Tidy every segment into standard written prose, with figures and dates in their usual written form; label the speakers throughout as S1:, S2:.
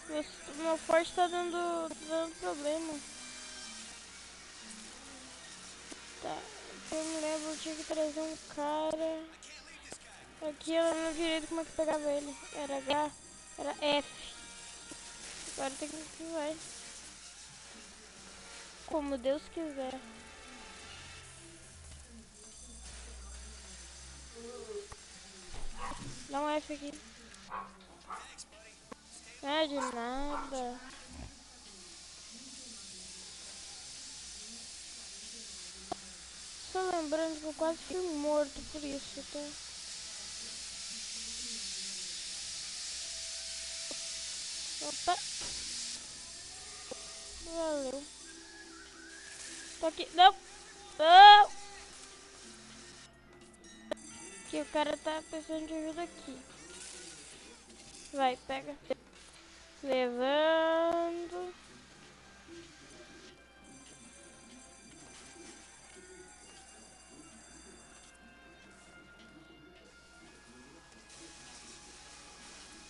S1: Meu forte tá dando problema. Tá. Eu me lembro, eu tinha que trazer um cara. Aqui eu não direito como é que pegava ele. Era H, era F. Agora tem que vai. Como Deus quiser. Dá um F aqui. É de nada. Só lembrando que eu quase fui morto por isso, tá? Opa! Valeu. Tô aqui. Não! Não! Que o cara tá precisando de ajuda aqui. Vai, pega. Levando.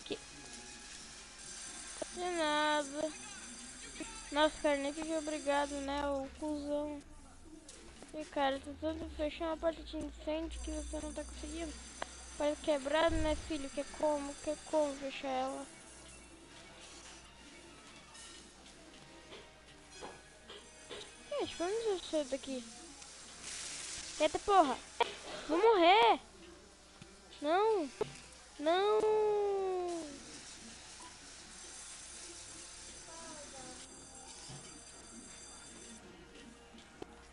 S1: Aqui. De nada. Nossa, cara, nem pedi obrigado, né? O cuzão. E cara, tá tentando fechar uma porta de incêndio que você não tá conseguindo. Parece quebrado, né, filho? Quer como fechar ela? Gente, vamos sair daqui. Eita porra! Vou morrer! Não! Não!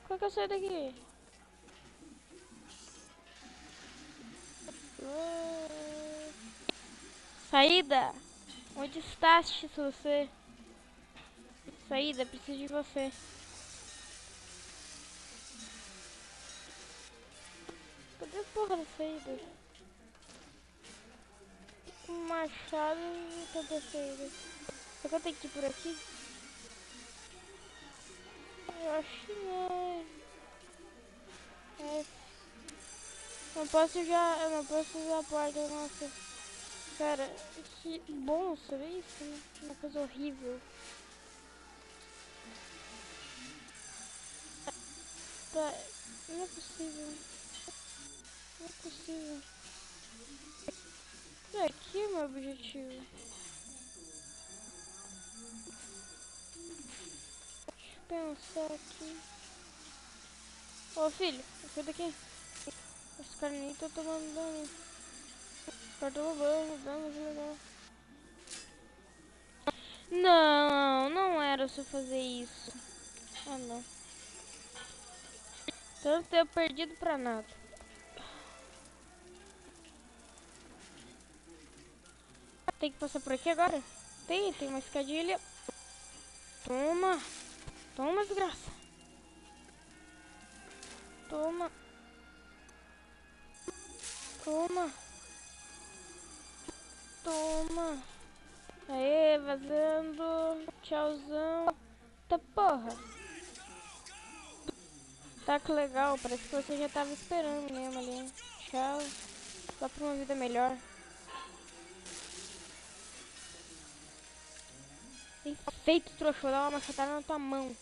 S1: Como é que eu saio daqui? Saída! Onde estás, você? Saída, preciso de você. Cadê a porra da saída? Um machado e toda a saída. Será que eu tenho que ir por aqui? Eu acho que não. É. Eu não posso usar a porta, nossa. Cara, que bom saber isso, né? Uma coisa horrível. Tá, não é possível. Não é possível. É aqui o meu objetivo. Deixa eu pensar aqui. Ô filho, sai daqui. Os caras nem estão tomando dano. Os caras estão roubando, que legal. Não, não era só fazer isso. Ah não. Tanto tempo perdido pra nada. Tem que passar por aqui agora? Tem uma escadilha. Toma. Toma, desgraça. Toma. Toma. Toma. Aê, vazando. Tchauzão. Tá porra. Tá que legal. Parece que você já tava esperando mesmo ali. Tchau. Vá pra uma vida melhor. Bem feito, trouxa. Vou dar uma machatada na tua mão.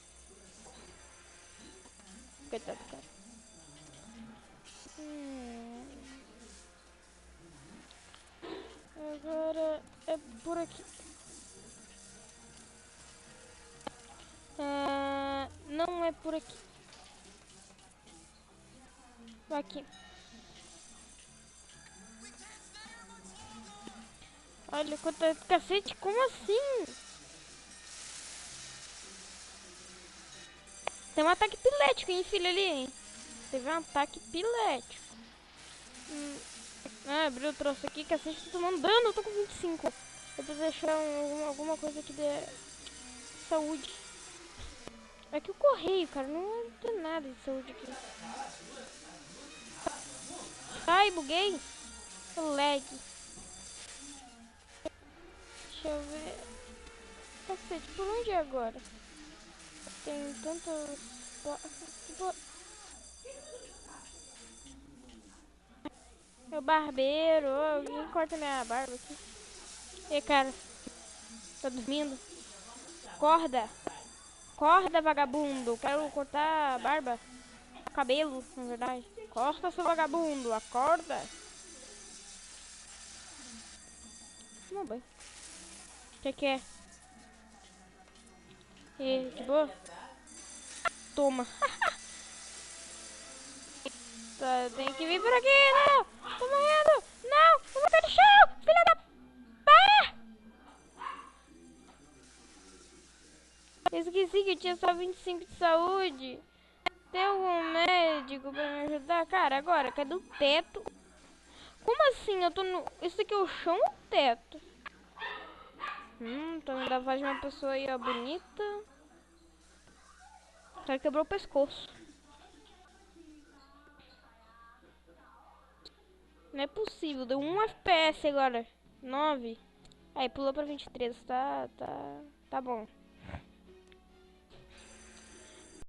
S1: Coitado, cara. Agora é por aqui. Não é por aqui. Aqui. Olha quanto cacete, como assim? Tem um ataque pilético, hein, filho, ali, hein? Teve um ataque pilético. Abriu o troço aqui, cacete, tô tomando dano, eu tô com 25. Eu preciso deixar alguma coisa que dê saúde. É que o correio, cara, não tem nada de saúde aqui. Ai, buguei. Lag. Deixa eu ver. Cacete, por onde é agora? Tem tantos... Tipo... É o barbeiro, alguém corta minha barba aqui. E cara, Tá dormindo? Acorda! Acorda, vagabundo! Quero cortar a barba. Cabelo, na verdade. Corta, seu vagabundo! Acorda! Não, bem. O que é? E, de boa? Toma. Tá, tem que vir por aqui, não! Tô morrendo! Não! Eu vou cair no chão! Filha da... Pá! Eu esqueci que eu tinha só 25 de saúde. Tem algum médico pra me ajudar? Cara, agora, cadê o teto? Como assim? Eu tô no... Isso aqui é o chão ou o teto? Tô vendo a voz de uma pessoa aí, ó, bonita. O cara quebrou o pescoço. Não é possível, deu 1 FPS agora. 9. Aí, pulou pra 23, tá bom.